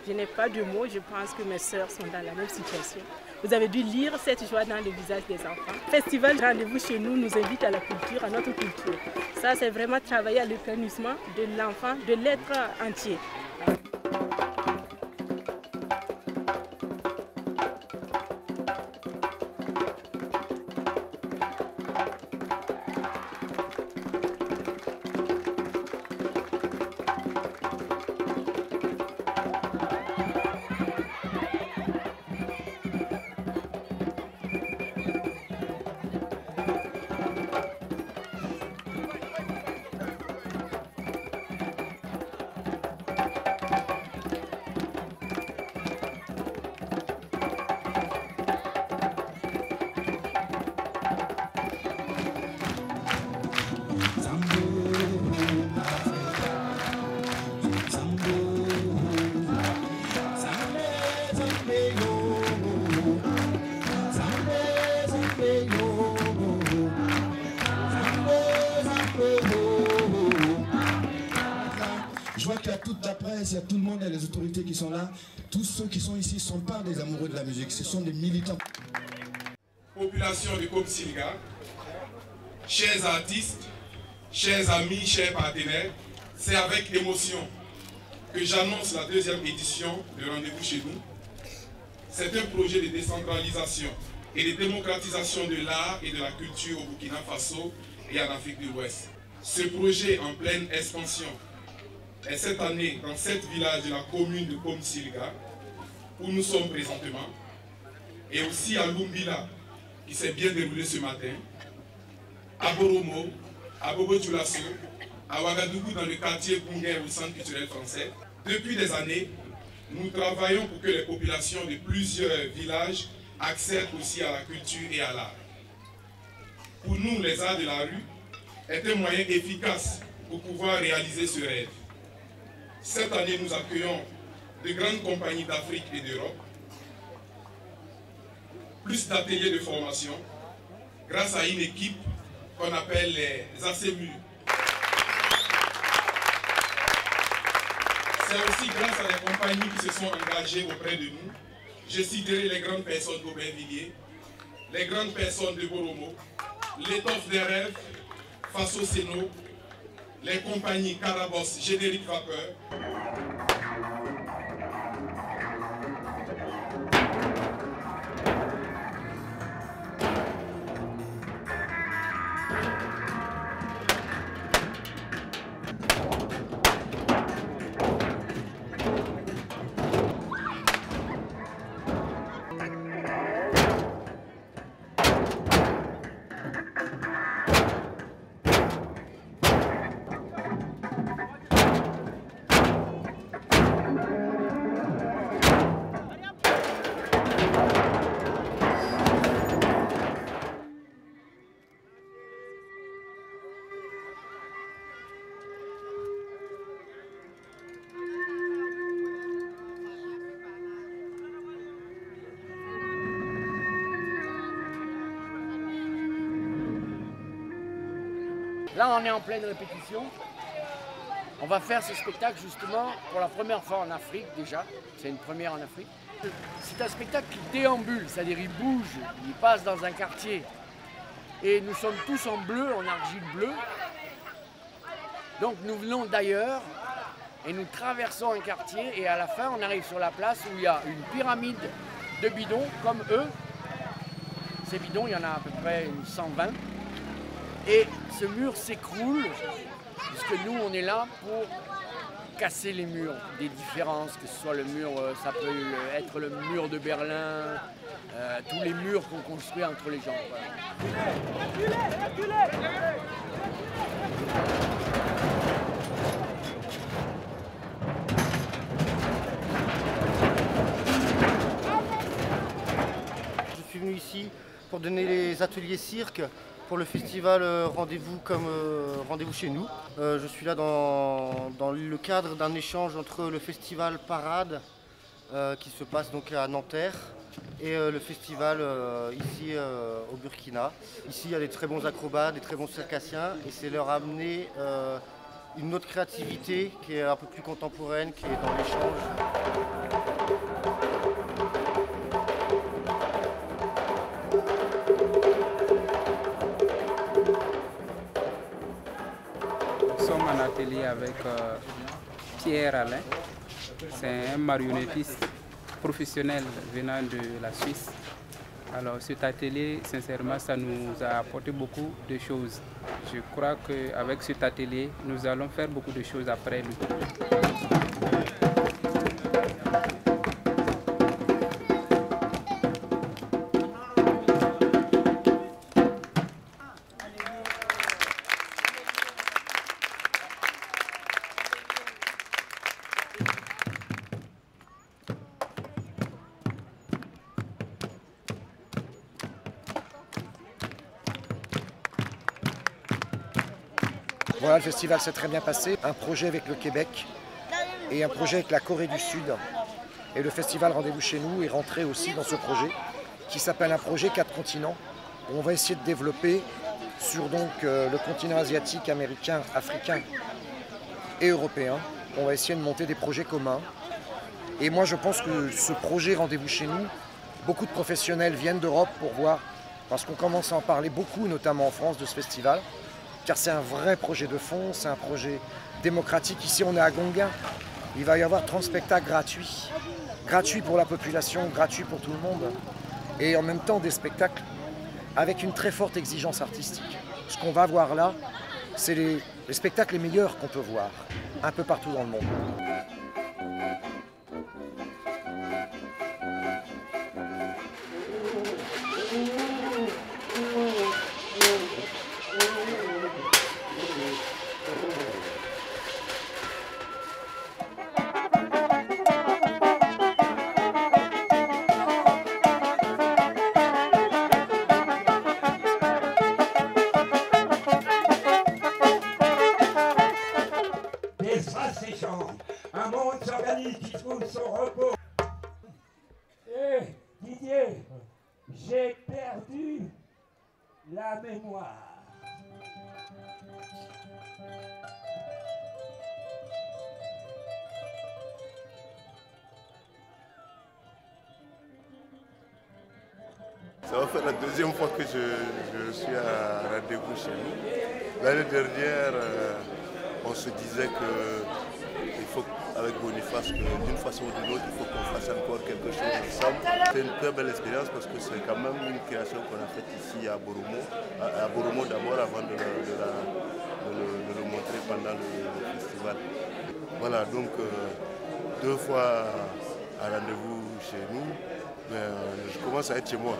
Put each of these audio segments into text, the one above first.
Je n'ai pas de mots, je pense que mes sœurs sont dans la même situation. Vous avez dû lire cette joie dans le visage des enfants. Le festival Rendez-vous chez nous nous invite à la culture, à notre culture. Ça, c'est vraiment travailler à l'épanouissement de l'enfant, de l'être entier. Je vois qu'il y a toute la presse, il y a tout le monde, il y a les autorités qui sont là. Tous ceux qui sont ici ne sont pas des amoureux de la musique, ce sont des militants. Population de Komsilga, chers artistes, chers amis, chers partenaires, c'est avec émotion que j'annonce la deuxième édition de Rendez-vous chez nous. C'est un projet de décentralisation et de démocratisation de l'art et de la culture au Burkina Faso et en Afrique de l'Ouest. Ce projet en pleine expansion est cette année dans 7 villages de la commune de Komsilga, où nous sommes présentement, et aussi à Lumbila, qui s'est bien déroulé ce matin, à Boromo, à Bobo-Dioulasso, à Ouagadougou dans le quartier Bunguer au Centre culturel français. Depuis des années, nous travaillons pour que les populations de plusieurs villages accèdent aussi à la culture et à l'art. Pour nous, les arts de la rue est un moyen efficace pour pouvoir réaliser ce rêve. Cette année, nous accueillons de grandes compagnies d'Afrique et d'Europe, plus d'ateliers de formation, grâce à une équipe qu'on appelle les ACMU. C'est aussi grâce à des compagnies qui se sont engagées auprès de nous. Je citerai les grandes personnes d'Aubin-Villiers, les grandes personnes de Boromo, l'étoffe des rêves, Faso Seno, les compagnies Carabos, Générique Vapeur. Là, on est en pleine répétition. On va faire ce spectacle justement pour la première fois en Afrique déjà. C'est une première en Afrique. C'est un spectacle qui déambule, c'est-à-dire il bouge, il passe dans un quartier. Et nous sommes tous en bleu, en argile bleue. Donc nous venons d'ailleurs et nous traversons un quartier et à la fin on arrive sur la place où il y a une pyramide de bidons comme eux. Ces bidons, il y en a à peu près 120. Et ce mur s'écroule, puisque nous, on est là pour casser les murs des différences, que ce soit le mur, ça peut être le mur de Berlin, tous les murs qu'on construit entre les gens. Voilà. Je suis venu ici pour donner les ateliers cirque pour le festival Rendez-vous Rendez-vous chez nous. Je suis là dans le cadre d'un échange entre le festival Parade qui se passe donc à Nanterre et le festival ici au Burkina. Ici il y a des très bons acrobates, des très bons circassiens et c'est leur amener une autre créativité qui est un peu plus contemporaine, qui est dans l'échange. Nous sommes en atelier avec Pierre Alain. C'est un marionnettiste professionnel venant de la Suisse. Alors cet atelier, sincèrement, ça nous a apporté beaucoup de choses. Je crois qu'avec cet atelier, nous allons faire beaucoup de choses après lui. Voilà, le festival s'est très bien passé. Un projet avec le Québec et un projet avec la Corée du Sud. Et le festival Rendez-vous chez nous est rentré aussi dans ce projet qui s'appelle un projet 4 continents. Où on va essayer de développer sur donc, le continent asiatique, américain, africain et européen. On va essayer de monter des projets communs. Et moi je pense que ce projet Rendez-vous chez nous, beaucoup de professionnels viennent d'Europe pour voir, parce qu'on commence à en parler beaucoup, notamment en France, de ce festival. Car c'est un vrai projet de fond, c'est un projet démocratique. Ici, on est à Gonguin. Il va y avoir 30 spectacles gratuits. Gratuits pour la population, gratuits pour tout le monde. Et en même temps, des spectacles avec une très forte exigence artistique. Ce qu'on va voir là, c'est les spectacles les meilleurs qu'on peut voir, un peu partout dans le monde. Un monde s'organise qui trouve son repos. Didier, j'ai perdu la mémoire. Ça va faire la deuxième fois que je suis à Rendez-vous chez nous. L'année dernière, on se disait que il faut, avec Boniface, d'une façon ou d'une autre, il faut qu'on fasse encore quelque chose ensemble. C'est une très belle expérience parce que c'est quand même une création qu'on a faite ici à Boromo d'abord avant de le montrer pendant le festival. Voilà, donc 2 fois à Rendez-vous chez nous, je commence à être chez moi.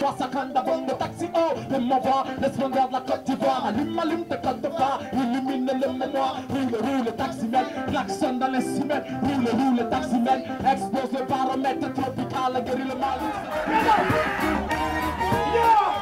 voix, ça canne d'avant le taxi, oh, de m'envoie, les splendeurs de la Côte d'Ivoire. Allume tes codes de phare, illumine le mémoire. Roule, taximène, klaxonne dans les ciments. Roule, taximène, explose le baromètre tropical, guérit le mal. Yo